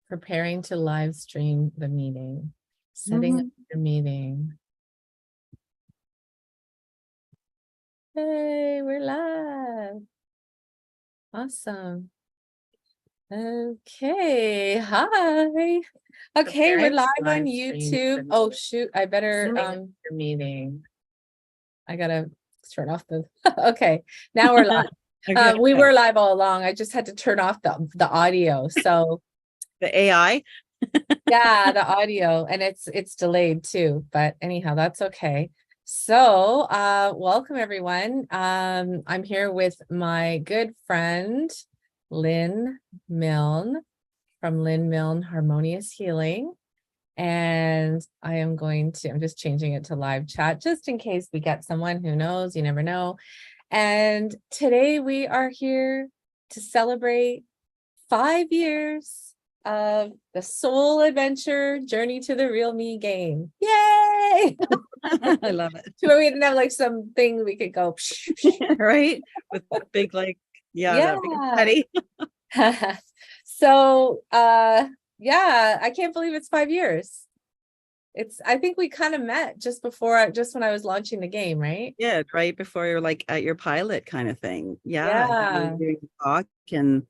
Preparing to live stream the meeting, setting up the meeting. Hey, we're live. Awesome. Okay, hi. Okay, we're live on YouTube. Oh shoot, I better your meeting. I gotta turn off the okay, now we're live. Okay. We were live all along. I just had to turn off the audio. So the AI. Yeah, the audio, and it's delayed too, but anyhow, that's okay. So welcome everyone. I'm here with my good friend Lynn Milne from Lynn Milne Harmonious Healing. And I'm just changing it to live chat just in case we get someone. Who knows, you never know. And today we are here to celebrate 5 years of the soul adventure journey to the real me game. Yay! I love it. So we didn't have like something we could go right with big yeah. Big So yeah, I can't believe it's 5 years. I think we kind of met just when I was launching the game, right? Yeah, right before you're like at your pilot kind of thing. Yeah. Doing the talk, and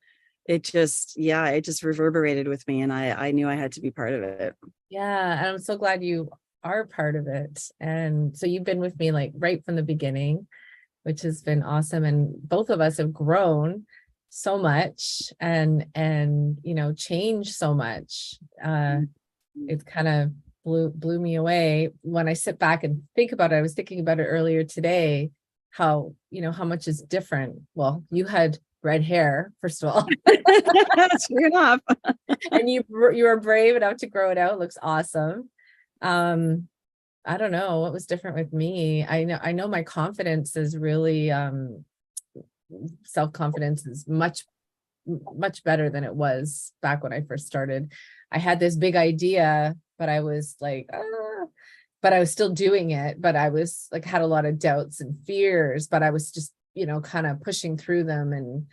it just reverberated with me, and I knew I had to be part of it. Yeah, and I'm so glad you are part of it. And so you've been with me like right from the beginning, which has been awesome. And both of us have grown so much and changed so much. It's kind of blew me away when I sit back and think about it. I was thinking about it earlier today, how much is different. Well, you had red hair, first of all. True enough. And you were brave enough to grow it out. It looks awesome. I don't know what was different with me. I know my confidence is really self-confidence is much better than it was back when I first started. I had this big idea, but I was like, but I was still doing it. But I was like, had a lot of doubts and fears, but I was just, kind of pushing through them and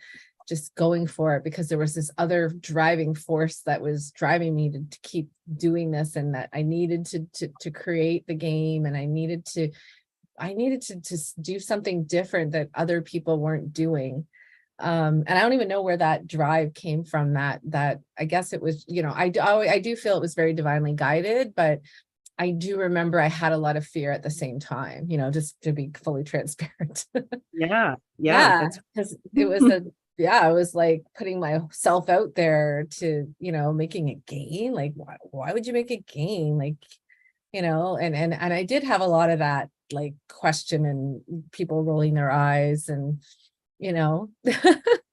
just going for it because there was this other driving force that was driving me to keep doing this, and that I needed to create the game, and I needed to do something different that other people weren't doing. And I don't even know where that drive came from. That I guess it was, I do feel it was very divinely guided, but I do remember I had a lot of fear at the same time, just to be fully transparent. Yeah. Because it was I was like putting myself out there to, making a game. Like, why would you make a game? Like, and I did have a lot of that like question and people rolling their eyes and, Yeah,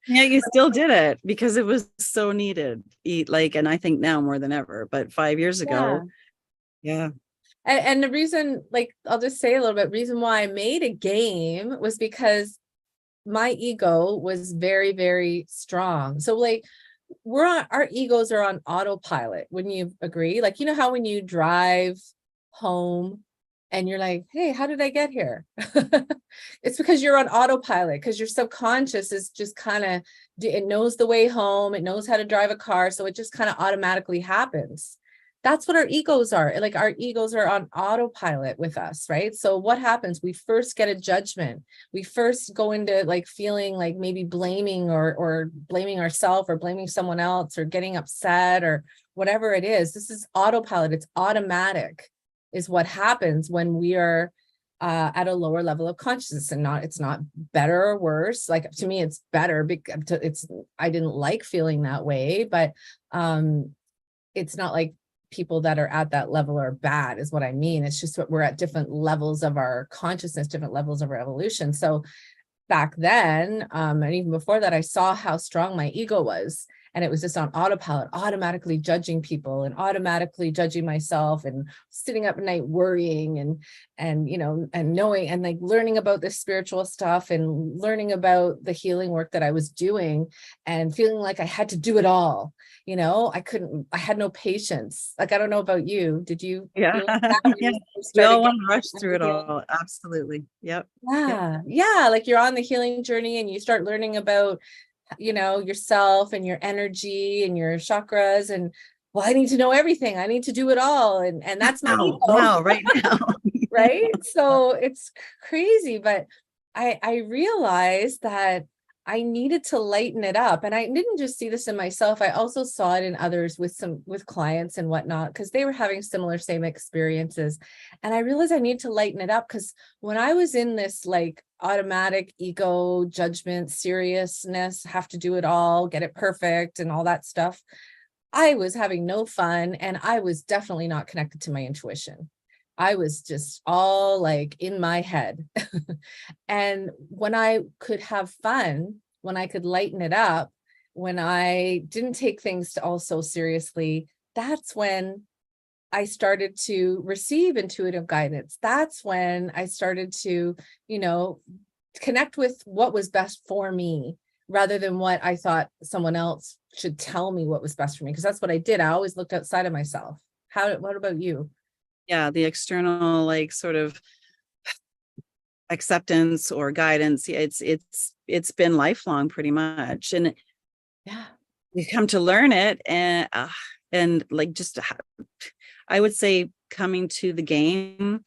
you still did it because it was so needed. And I think now more than ever, but 5 years ago. Yeah. And the reason, like, I'll just say a little bit, reason why I made a game was because my ego was very, very strong. So like our egos are on autopilot. Wouldn't you agree? Like, how when you drive home and you're like, hey, how did I get here? It's because you're on autopilot, because your subconscious is just kind of, it knows the way home. It knows how to drive a car. So it just kind of automatically happens. That's what our egos are. Like, our egos are on autopilot with us, right? So what happens? We first get a judgment. We first go into like feeling like maybe blaming or blaming ourselves or blaming someone else or getting upset or whatever it is. This is autopilot. It's automatic, is what happens when we are at a lower level of consciousness. And it's not better or worse. Like, to me, it's better because I didn't like feeling that way, but it's not like people that are at that level are bad, is what I mean. It's just we're at different levels of our consciousness, different levels of our evolution. So back then, and even before that, I saw how strong my ego was. And it was just on autopilot, automatically judging people and automatically judging myself and sitting up at night worrying and knowing and like learning about this spiritual stuff and learning about the healing work that I was doing and feeling like I had to do it all. I had no patience. Like, I don't know about you. Did you? Yeah. Yeah. We all want to rush through it all. Absolutely. Yep. Yeah. Like, you're on the healing journey and you start learning about yourself and your energy and your chakras, and well, I need to know everything. I need to do it all. And that's my ego. Now, right now. Right? So it's crazy, but I realized that I needed to lighten it up. And I didn't just see this in myself. I also saw it in others with clients and whatnot, because they were having similar same experiences. And I realized I needed to lighten it up, because when I was in this like automatic ego, judgment, seriousness, have to do it all, get it perfect, and all that stuff, I was having no fun, and I was definitely not connected to my intuition. I was just all like in my head. And when I could have fun, when I could lighten it up, when I didn't take things all so seriously, that's when I started to receive intuitive guidance. That's when I started to, you know, connect with what was best for me, rather than what I thought someone else should tell me what was best for me. Because that's what I did. I always looked outside of myself. What about you? Yeah, the external, like, sort of acceptance or guidance, yeah, it's been lifelong pretty much, and Yeah. you come to learn it, and like, just I would say coming to the game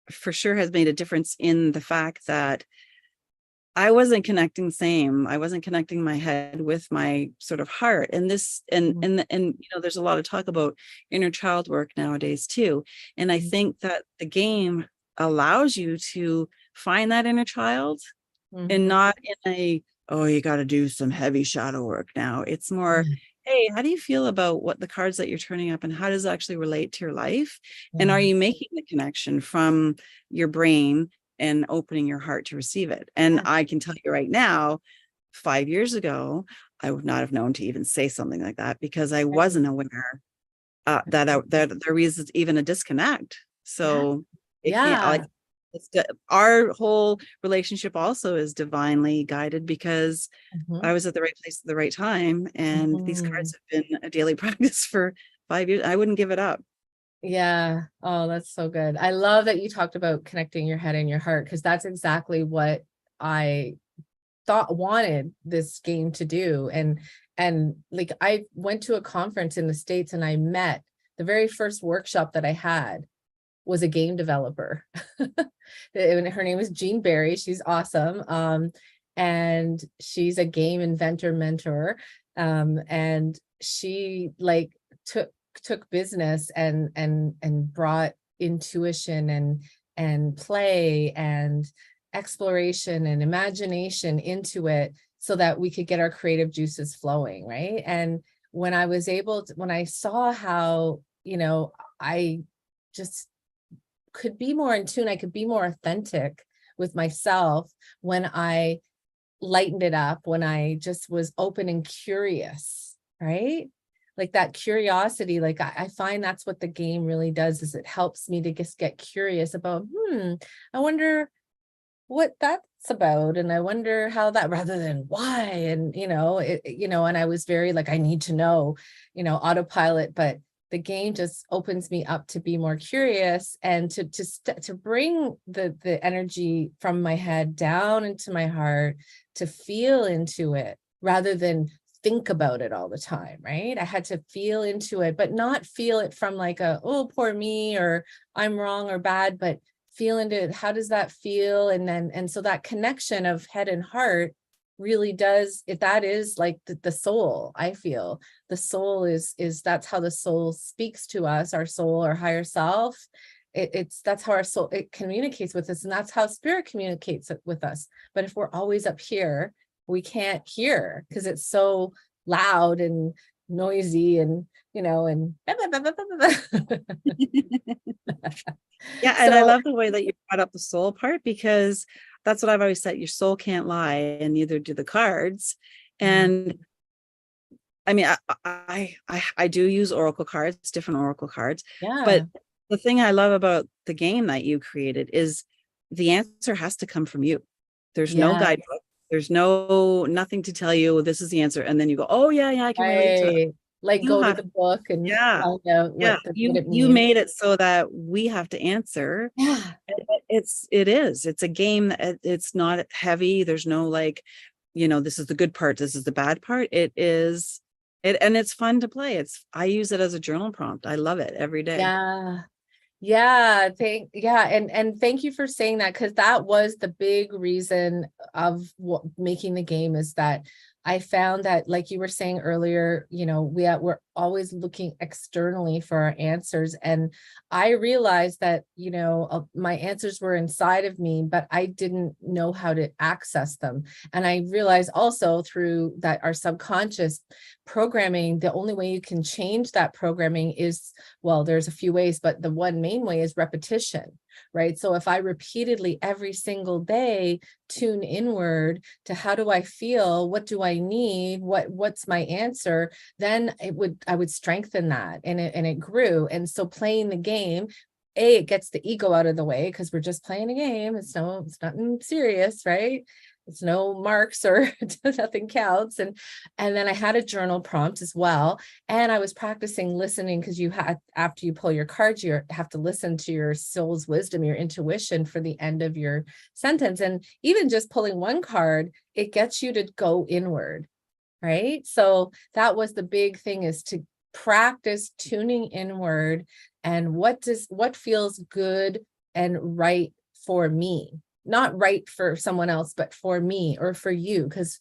for sure has made a difference in the fact that I wasn't connecting my head with my sort of heart. And this, Mhm. and you know, there's a lot of talk about inner child work nowadays too. And I think that the game allows you to find that inner child, and Mhm. not in a, oh, you got to do some heavy shadow work now. It's more, Yeah. hey, how do you feel about what the cards that you're turning up, and how does it actually relate to your life? And are Yeah. you making the connection from your brain and opening your heart to receive it? And Yeah. I can tell you right now, 5 years ago, I would not have known to even say something like that, because I Right. wasn't aware that there is even a disconnect. Yeah. So it can't, like, Yeah. our whole relationship also is divinely guided, because Mhm. I was at the right place at the right time, and these Mhm. cards have been a daily practice for 5 years. I wouldn't give it up. Yeah. Oh, that's so good. I love that you talked about connecting your head and your heart, because that's exactly what I thought wanted this game to do. And like, I went to a conference in the States, and I met the very first workshop that I had was a game developer. And her name is Jean Berry. She's awesome. And she's a game inventor mentor. And she like took business and brought intuition and play and exploration and imagination into it, so that we could get our creative juices flowing, right? And when I saw how, I just could be more in tune, I could be more authentic with myself when I lightened it up, when I just was open and curious, right? Like that curiosity, like I find that's what the game really does, is it helps me to just get curious about, I wonder what that's about. And I wonder how that, rather than why, and and I was very like, I need to know, autopilot, but the game just opens me up to be more curious, and to bring the energy from my head down into my heart, to feel into it rather than think about it all the time, right? I had to feel into it, but not feel it from like a, oh, poor me, or I'm wrong or bad, but feel into it. How does that feel? And so that connection of head and heart really does it. That is like the soul. I feel the soul is that's how the soul speaks to us, our soul, our higher self. It's that's how our soul, it communicates with us, and that's how spirit communicates with us. But if we're always up here, we can't hear, because it's so loud and noisy, and and Yeah, and I so love the way that you brought up the soul part, because that's what I've always said. Your soul can't lie, and neither do the cards. yeah. And I mean, I do use oracle cards, different oracle cards, but Yeah. the thing I love about the game that you created is the answer has to come from you. There's no Yeah, guidebook. There's nothing to tell you this is the answer, and then you go, oh yeah, yeah, I can relate to that. right. Like You go to have, the book and yeah, find out yeah. what it You means. made it so that we have to answer. Yeah. It's a game that it's not heavy. There's no, like, this is the good part, this is the bad part. It is And it's fun to play. I use it as a journal prompt. I love it every day. Yeah. And thank you for saying that, because that was the big reason of what making the game, is that I found that, like you were saying earlier, we're always looking externally for our answers. And I realized that, my answers were inside of me, but I didn't know how to access them. And I realized also through that our subconscious programming, the only way you can change that programming is, well, there's a few ways, but the one main way is repetition, right? So if I repeatedly every single day tune inward to how do I feel, what do I need, what's my answer, then I would strengthen that, and it grew. And so playing the game, it gets the ego out of the way, because we're just playing a game. It's nothing serious, right? It's no marks or nothing counts. And then I had a journal prompt as well. And I was practicing listening, because after you pull your cards, you have to listen to your soul's wisdom, your intuition, for the end of your sentence. And even just pulling one card, it gets you to go inward, right? So that was the big thing, is to practice tuning inward, and what feels good and right for me, not right for someone else, but for me or for you. Because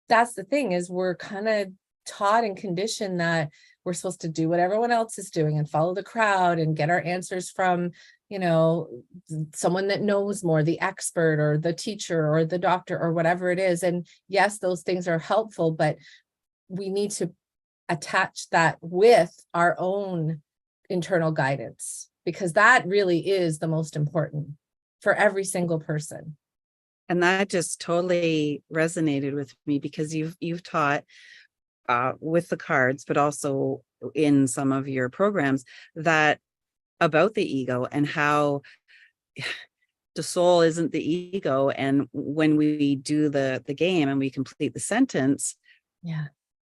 that's the thing, is we're kind of taught and conditioned that we're supposed to do what everyone else is doing and follow the crowd and get our answers from, someone that knows more, the expert or the teacher or the doctor or whatever it is. And yes, those things are helpful, but we need to attach that with our own internal guidance, because that really is the most important for every single person. And that just totally resonated with me, because you've taught with the cards, but also in some of your programs, that about the ego, and how the soul isn't the ego. And when we do the game and we complete the sentence, Yeah.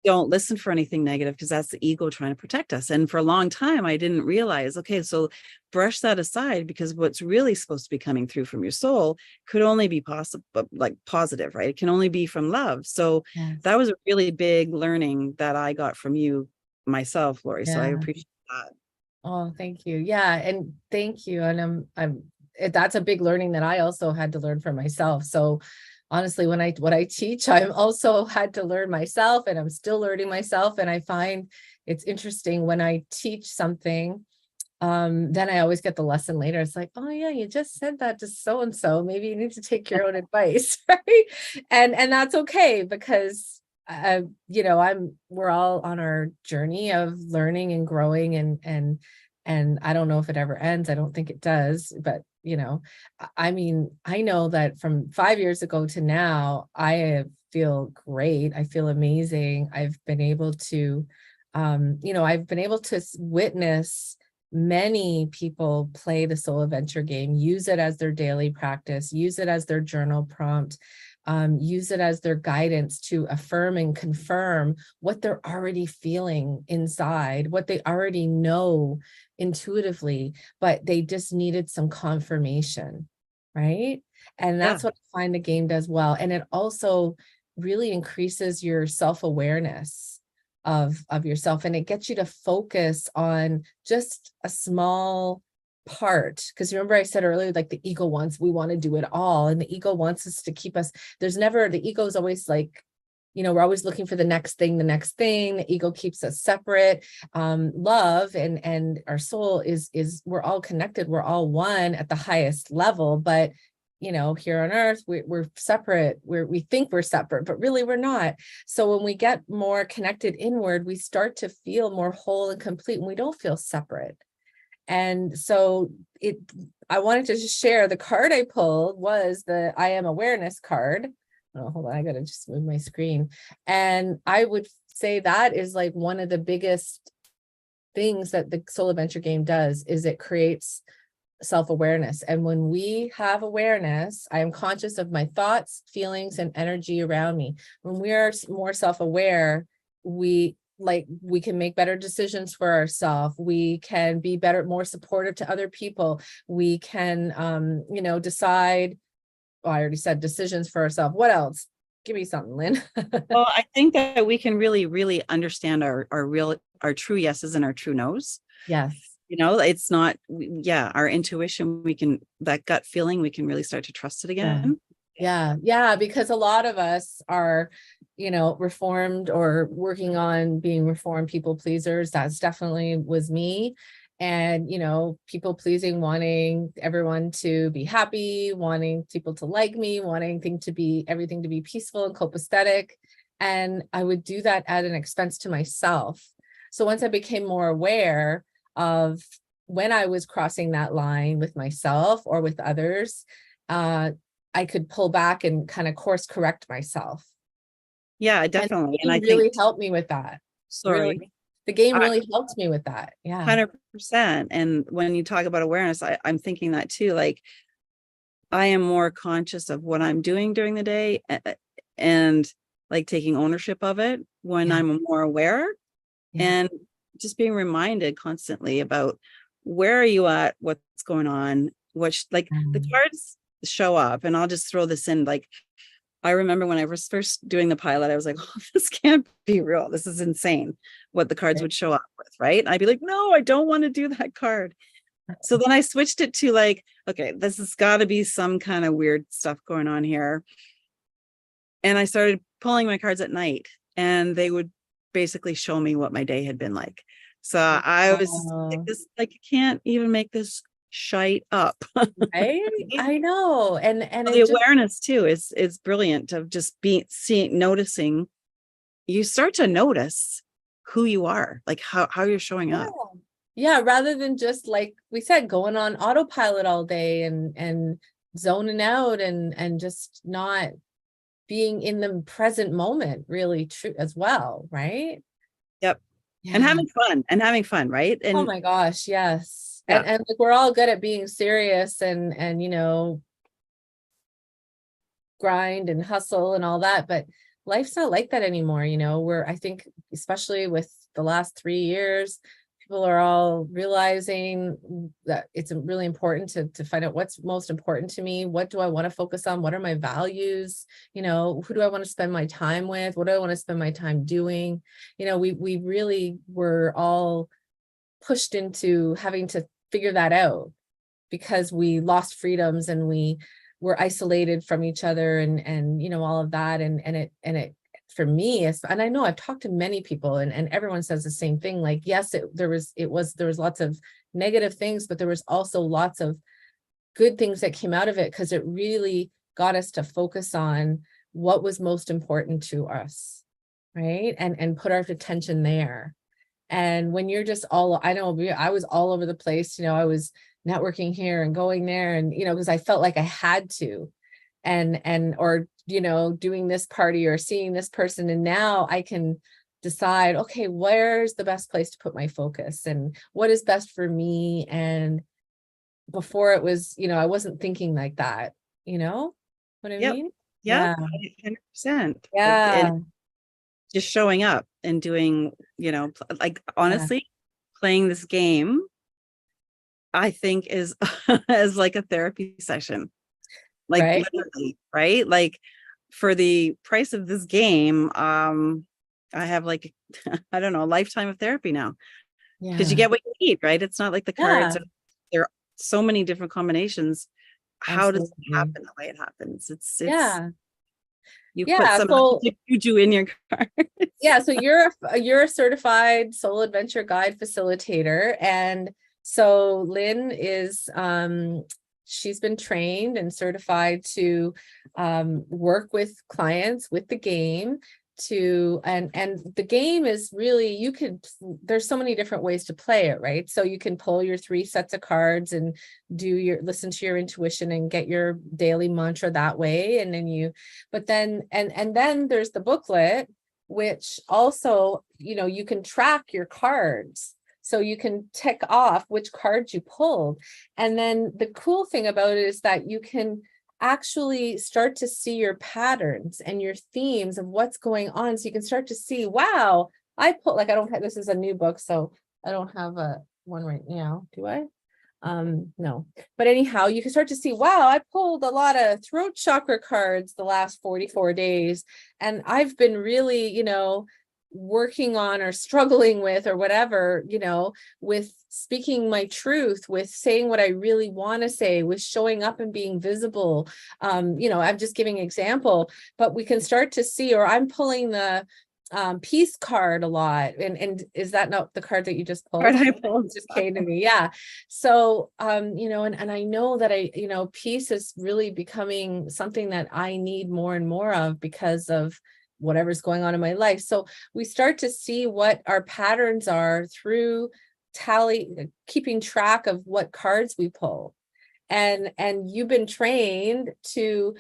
don't listen for anything negative, because that's the ego trying to protect us. And for a long time, I didn't realize, okay, so brush that aside, because what's really supposed to be coming through from your soul could only be possible, like positive, right? It can only be from love. So Yes. that was a really big learning that I got from you myself, Lori. So I Yeah. appreciate that. Oh, thank you. Yeah. And thank you. And that's a big learning that I also had to learn for myself. So honestly, what I teach, I'm also had to learn myself, and I'm still learning myself. And I find it's interesting when I teach something, then I always get the lesson later. It's like, oh yeah, you just said that to so and so. Maybe you need to take your own advice, right? And that's okay, because we're all on our journey of learning and growing, and I don't know if it ever ends. I don't think it does, but I mean, I know that from 5 years ago to now, I feel great. I feel amazing. I've been able to witness many people play the soul adventure game, use it as their daily practice, use it as their journal prompt, use it as their guidance to affirm and confirm what they're already feeling inside, what they already know intuitively, but they just needed some confirmation, right? And Yeah. that's what I find the game does well. And it also really increases your self-awareness of yourself, and it gets you to focus on just a small part. Because remember I said earlier, like the ego we want to do it all, and the ego wants us to keep us, the ego is always like, we're always looking for the next thing. The ego keeps us separate. Love and our soul is we're all connected, we're all one at the highest level, but here on earth, we're separate. We think we're separate, but really we're not. So when we get more connected inward, we start to feel more whole and complete, and we don't feel separate. And so I wanted to just share, the card I pulled was the I Am Awareness card. Oh, hold on, I gotta just move my screen. And I would say that is like one of the biggest things that the soul adventure game does, is it creates self-awareness. And when we have awareness, I am conscious of my thoughts, feelings, and energy around me. When we are more self-aware, we can make better decisions for ourselves. We can be more supportive to other people. We can decide, I already said decisions for ourselves. What else? give me something, Lynn. Well, I think that we can really, really understand our true yeses and our true nos. Yes. It's not, yeah, our intuition, that gut feeling, we can really start to trust it Yeah. again. Yeah, because a lot of us are, reformed or working on being reformed people pleasers. That's definitely was me. And, people pleasing, wanting everyone to be happy, wanting people to like me, wanting everything to be peaceful and copacetic. And I would do that at an expense to myself. So once I became more aware of when I was crossing that line with myself or with others, I could pull back and kind of course correct myself. Yeah, definitely. And I It think, really helped me with that. sorry, The game I really helped me with that. Yeah. 100%. And when you talk about awareness, I'm thinking that too. Like, I am more conscious of what I'm doing during the day, and like taking ownership of it when Yeah. I'm more aware, Yeah. and just being reminded constantly about where are you at, what's going on, like the cards show up. And I'll just throw this in. Like, I remember when I was first doing the pilot, I was like, oh, this can't be real. This is insane what the cards would show up with, right? And I'd be like, no, I don't want to do that card. So then I switched it to like, okay, this has got to be some kind of weird stuff going on here. And I started pulling my cards at night, and they would basically show me what my day had been like. So I was like, this, like, you can't even make this shite up. Right? I know. And The it just, awareness too is brilliant, of just noticing. You start to notice who you are, like how you're showing up. yeah, rather than just like we said, going on autopilot all day and zoning out and just not being in the present moment, really true as well, right? Yep. And Yeah. having fun, right? Oh And my gosh, yes. yeah, And like we're all good at being serious and grind and hustle and all that, but life's not like that anymore. I think, especially with the last 3 years, people are all realizing that it's really important to find out what's most important to me. What do I want to focus on? What are my values? Who do I want to spend my time with? What do I want to spend my time doing? We really were all pushed into having to figure that out because we lost freedoms and we were isolated from each other and all of that. And it for me, and I know I've talked to many people and everyone says the same thing. Like, yes, there was lots of negative things, but there was also lots of good things that came out of it, because it really got us to focus on what was most important to us, right? And put our attention there. And when you're just I know I was all over the place, I was networking here and going there and, because I felt like I had to, or, doing this party or seeing this person. And now I can decide, okay, where's the best place to put my focus and what is best for me. And before it was, I wasn't thinking like that, what I yep, mean? yep, Yeah. 100%. And Yeah. just showing up and doing, like, Yeah. honestly, playing this game, I think is as like a therapy session, like Right. literally, right? Like, for the price of this game, I have like, I don't know, a lifetime of therapy now, because you Yeah. get what you need, right? It's not like the cards Yeah. are, there are so many different combinations. How does it Absolutely. happen the way it happens? It's Yeah. you put Yeah. some So magic juju in your cards. yeah, so you're a certified soul adventure guide facilitator. And so Lynn is she's been trained and certified to work with clients with the game, and the game is really, there's so many different ways to play it, right? So you can pull your 3 sets of cards and listen to your intuition and get your daily mantra that way. And then but then and then there's the booklet, which also, you can track your cards. So you can tick off which cards you pulled. And then the cool thing about it is that you can actually start to see your patterns and your themes of what's going on. So you can start to see, wow, I don't have, this is a new book, so I don't have one right now. Do I? No, but anyhow, you can start to see, wow, I pulled a lot of throat chakra cards the last 44 days, and I've been really, working on or struggling with or whatever, with speaking my truth, with saying what I really want to say, with showing up and being visible. I'm just giving example, but we can start to see, or I'm pulling the peace card a lot, and is that not the card that you just pulled? I It pulled. just came to me. Yeah. So and I know that peace is really becoming something that I need more and more of because of whatever's going on in my life. So we start to see what our patterns are through keeping track of what cards we pull. And you've been trained to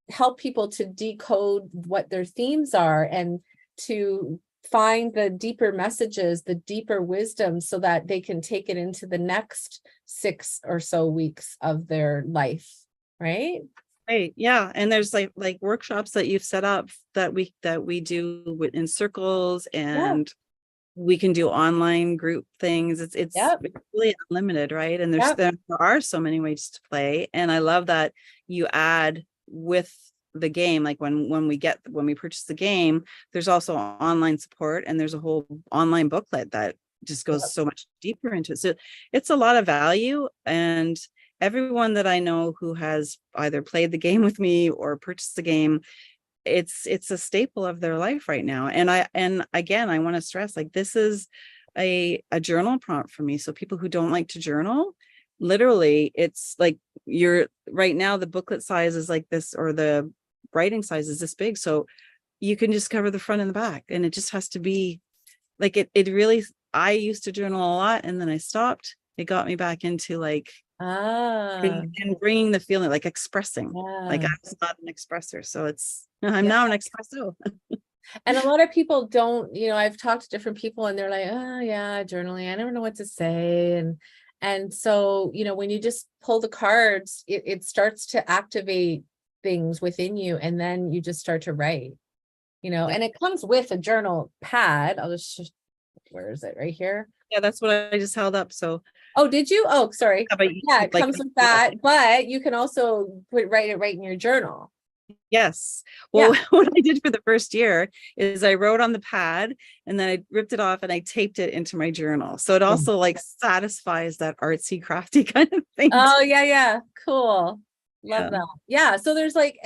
help people to decode what their themes are and to find the deeper messages, the deeper wisdom, so that they can take it into the next 6 or so weeks of their life, right? Right. Yeah. And there's like workshops that you've set up that we do in circles, Yeah. and we can do online group things. It's Yep. really unlimited, right? And Yep. there are so many ways to play. And I love that you add with the game, like when we purchase the game, there's also online support, and there's a whole online booklet that just goes Yep. so much deeper into it. So it's a lot of value. And everyone that I know who has either played the game with me or purchased the game, it's a staple of their life right now. And again, I want to stress, like, this is a journal prompt for me. So people who don't like to journal, literally, it's like, you're right now, the booklet size is like this, or the writing size is this big. So you can just cover the front and the back, and it just has to be like it really. I used to journal a lot, and then I stopped. It got me back into like and bringing the feeling, like expressing. Like, I was not an expresser, so I'm now an expresso. And a lot of people don't, I've talked to different people and they're like, oh yeah, journaling, I never know what to say. And so, when you just pull the cards, it starts to activate things within you, and then you just start to write, and it comes with a journal pad. Where is it? Right here. Yeah, that's what I just held up. So Oh, did you? Oh, sorry. but Yeah, it like, comes with that, but you can also write it right in your journal. yes. Well, what I did for the first year is I wrote on the pad, and then I ripped it off and I taped it into my journal. So it also like satisfies that artsy crafty kind of thing. Oh, yeah. Cool. Love Yeah. that. Yeah. So there's like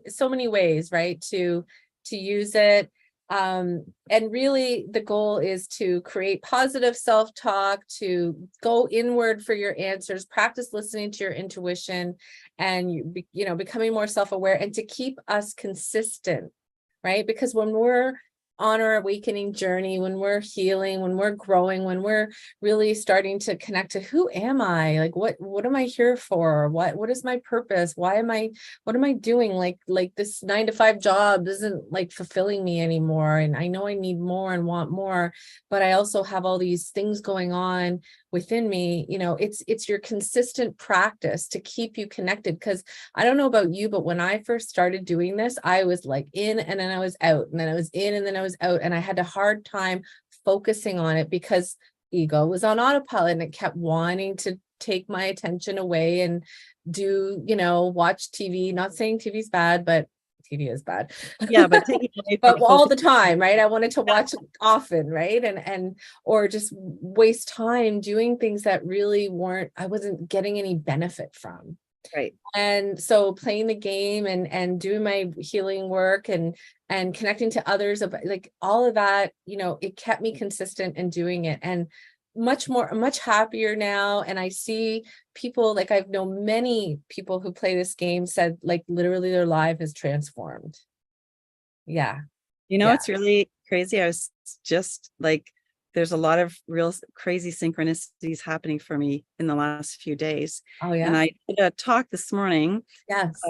so many ways, right, to use it. And really the goal is to create positive self-talk, to go inward for your answers, practice listening to your intuition, and becoming more self-aware, and to keep us consistent, right? Because when we're on our awakening journey, when we're healing, when we're growing, when we're really starting to connect to who am I, like what am I here for, what is my purpose, what am I doing, like this 9 to 5 job isn't like fulfilling me anymore, and I know I need more and want more, but I also have all these things going on within me. It's your consistent practice to keep you connected. Because I don't know about you, but when I first started doing this, I was like in, and then I was out, and then I was in, and then I was out, and I had a hard time focusing on it because ego was on autopilot, and it kept wanting to take my attention away and do, watch TV. Not saying TV's bad, but TV is bad. Yeah, but taking away but from all the focus. time, right? I wanted to watch it often, right? And or just waste time doing things that really I wasn't getting any benefit from. Right. And so playing the game and doing my healing work and connecting to others, about like all of that, it kept me consistent in doing it, and much happier now. And I see people, like I've known many people who play this game, said like literally their life is transformed. Yeah. It's really crazy. I was just like, there's a lot of real crazy synchronicities happening for me in the last few days. Oh yeah. And I did a talk this morning Yes.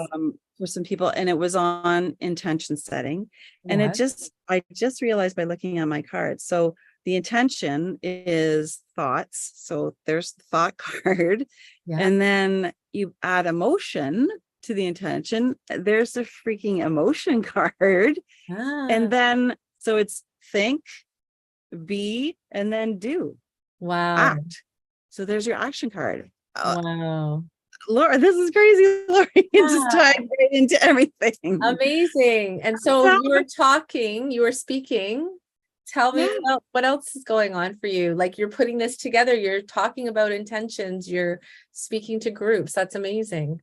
For some people, and it was on intention setting. And Yes. I just realized by looking at my cards. So the intention is thoughts. So there's the thought card. Yeah. And then you add emotion to the intention. There's the freaking emotion card. And then, so it's think, be, and then do. Wow. Act. So there's your action card. Uh, Wow. Laura, this is crazy, Lori. It just Yeah. tied right into everything. Amazing. And so Well, you were talking, you were speaking. Tell me yeah. what else is going on for you. Like you're putting this together, you're talking about intentions, you're speaking to groups. That's amazing.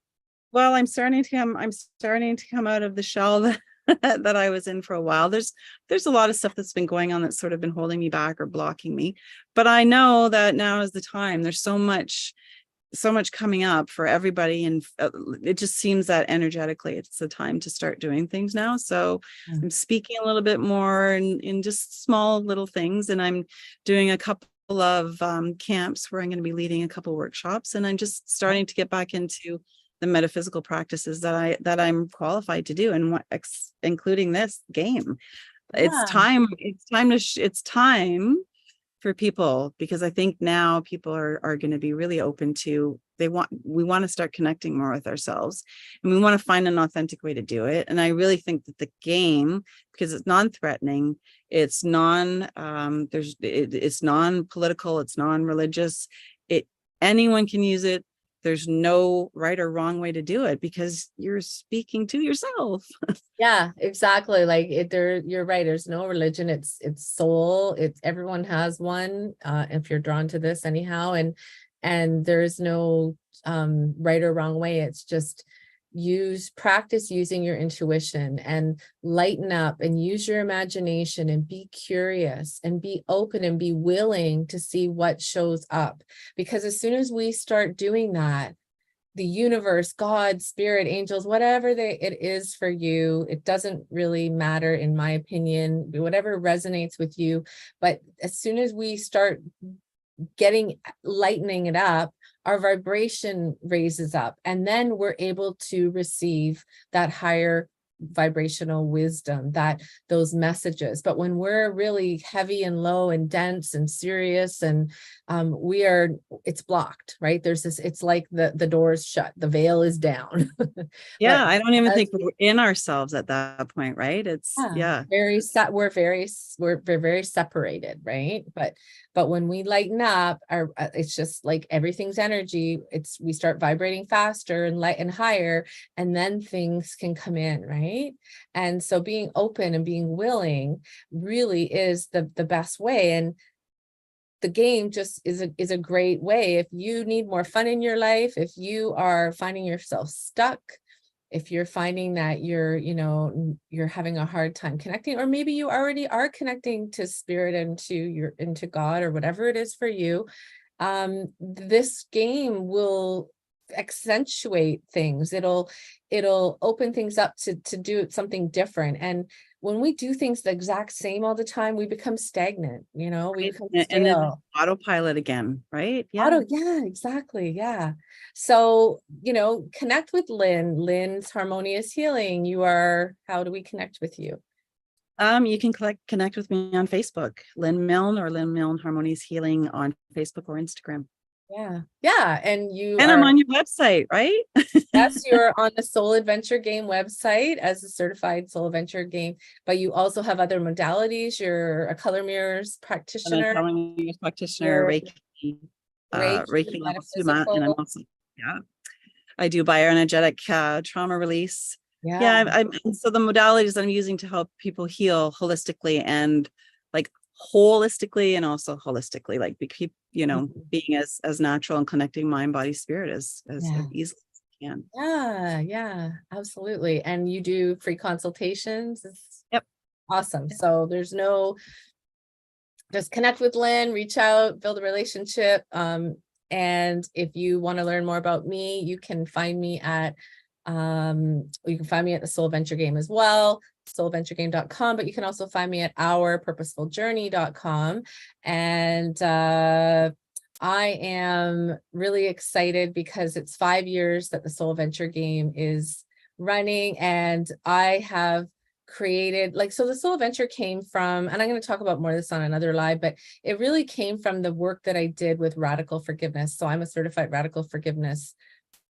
Well, I'm starting to come out of the shell that, that I was in for a while. There's a lot of stuff that's been going on that's sort of been holding me back or blocking me. But I know that now is the time. There's so much coming up for everybody, and it just seems that energetically it's the time to start doing things now. So Mm. I'm speaking a little bit more in just small little things, and I'm doing a couple of camps where I'm going to be leading a couple workshops, and I'm just starting to get back into the metaphysical practices that I'm qualified to do, and including this game. It's Yeah. time. It's time for people, because I think now people are going to be really open to, we want to start connecting more with ourselves, and we want to find an authentic way to do it. And I really think that the game, because it's non-threatening, it's it's non-political, it's non-religious, it anyone can use it. There's no right or wrong way to do it, because you're speaking to yourself. Yeah, exactly. Like you're right. There's no religion. It's soul. It's everyone has one. If you're drawn to this anyhow, and there's no right or wrong way. It's just practice using your intuition and lighten up and use your imagination and be curious and be open and be willing to see what shows up. Because as soon as we start doing that, the universe, God, spirit, angels, whatever it is for you, it doesn't really matter, in my opinion, whatever resonates with you. But as soon as we start lightening it up, our vibration raises up, and then we're able to receive that higher vibrational wisdom, that those messages. But when we're really heavy and low and dense and serious, and it's blocked, right? There's this, it's like the door is shut, the veil is down. But Yeah, I don't even as think we're in ourselves at that point, right? It's yeah, yeah. we're very separated, right? But when we lighten up, it's just like everything's energy. We start vibrating faster and light and higher, and then things can come in, right? And so being open and being willing really is the best way. And the game just is a great way. If you need more fun in your life, if you are finding yourself stuck, if you're finding that you're having a hard time connecting, or maybe you already are connecting to spirit and into God, or whatever it is for you, this game will accentuate things. It'll open things up to do something different. And when we do things the exact same all the time, we become stagnant, we Right. become And then stale. autopilot again, right? Yeah. Yeah, exactly. Yeah. So, connect with Lynn's Harmonious Healing. How do we connect with you? You can connect with me on Facebook, Lynn Milne, or Lynn Milne Harmonious Healing on Facebook or Instagram. Yeah. Yeah. And you And I'm are, on your website, right? yes, you're on the Soul Adventure Game website as a certified Soul Adventure Game, but you also have other modalities. You're a color mirrors And I'm practitioner. telling you, practitioner, You're Reiki Reiki, level 2 mat, and I'm metaphysical. also, yeah, I do bioenergetic trauma release. Yeah. Yeah, so the modalities I'm using to help people heal holistically, and like holistically, and also holistically, like keep, Mhm. being as natural and connecting mind, body, spirit as Yeah. easily as I can. Yeah. Yeah. Absolutely. And you do free consultations. It's Yep. awesome. So just connect with Lynn, reach out, build a relationship. And if you want to learn more about me, you can find me at the Soul Venture Game as well, soulventuregame.com, but you can also find me at ourpurposefuljourney.com. And I am really excited because it's 5 years that the Soul Venture Game is running, and I have created, so the Soul Venture came from, and I'm going to talk about more of this on another live, but it really came from the work that I did with radical forgiveness. So I'm a certified radical forgiveness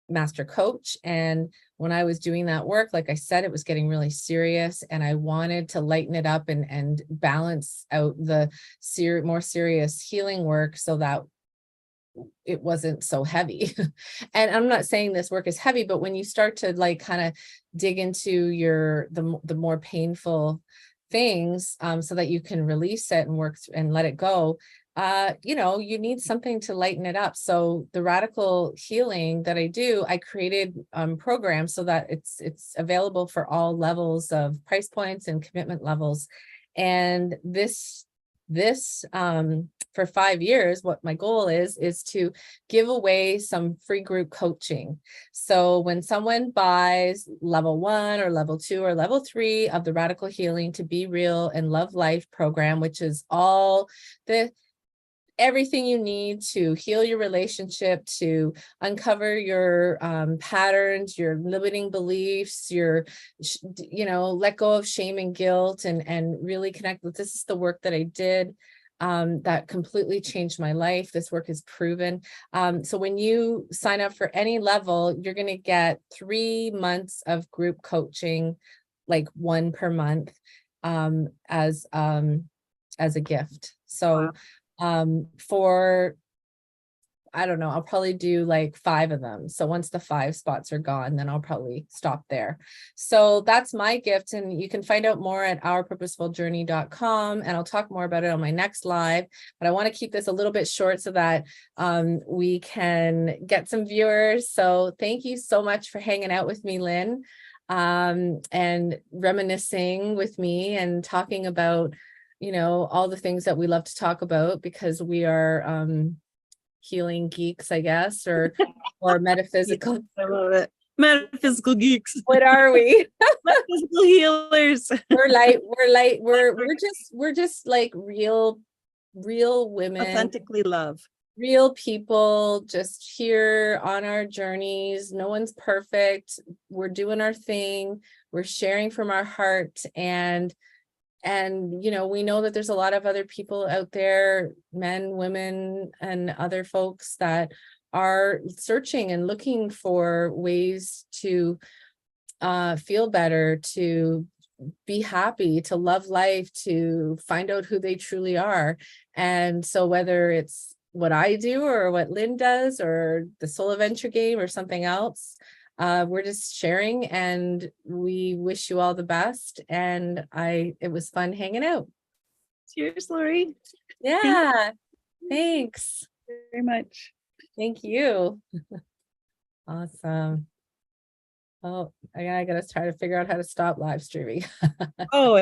master coach. And when I was doing that work, like I said, it was getting really serious, and I wanted to lighten it up and balance out the more serious healing work, so that it wasn't so heavy. And I'm not saying this work is heavy, but when you start to like kind of dig into the more painful things, so that you can release it and work and let it go, you need something to lighten it up. So the radical healing that I do, I created programs so that it's available for all levels of price points and commitment levels. And this for 5 years, what my goal is to give away some free group coaching. So when someone buys level 1 or level 2 or level 3 of the Radical Healing to Be Real and Love Life program, which is all everything you need to heal your relationship, to uncover your patterns, your limiting beliefs, let go of shame and guilt, and really connect with, this is the work that I did that completely changed my life. This work is proven. So when you sign up for any level, you're going to get 3 months of group coaching, like 1 per month, as a gift. So for, I don't know, I'll probably do like 5 of them. So once the 5 spots are gone, then I'll probably stop there. So that's my gift. And you can find out more at ourpurposefuljourney.com. And I'll talk more about it on my next live, but I want to keep this a little bit short so that we can get some viewers. So thank you so much for hanging out with me, Lynn, and reminiscing with me and talking about all the things that we love to talk about, because we are healing geeks, I guess, or metaphysical. I love it. Metaphysical geeks. What are we? Metaphysical healers. We're just like real women, Authentically love, real people, just here on our journeys. No one's perfect. We're doing our thing. We're sharing from our heart, and we know that there's a lot of other people out there, men, women, and other folks that are searching and looking for ways to feel better, to be happy, to love life, to find out who they truly are. And so whether it's what I do or what Lynn does or the Soul Adventure game or something else, we're just sharing, and we wish you all the best. And it was fun hanging out. Cheers, Lori. Yeah. Thanks very much. Thank you. Awesome. Oh, I gotta try to figure out how to stop live streaming. Oh,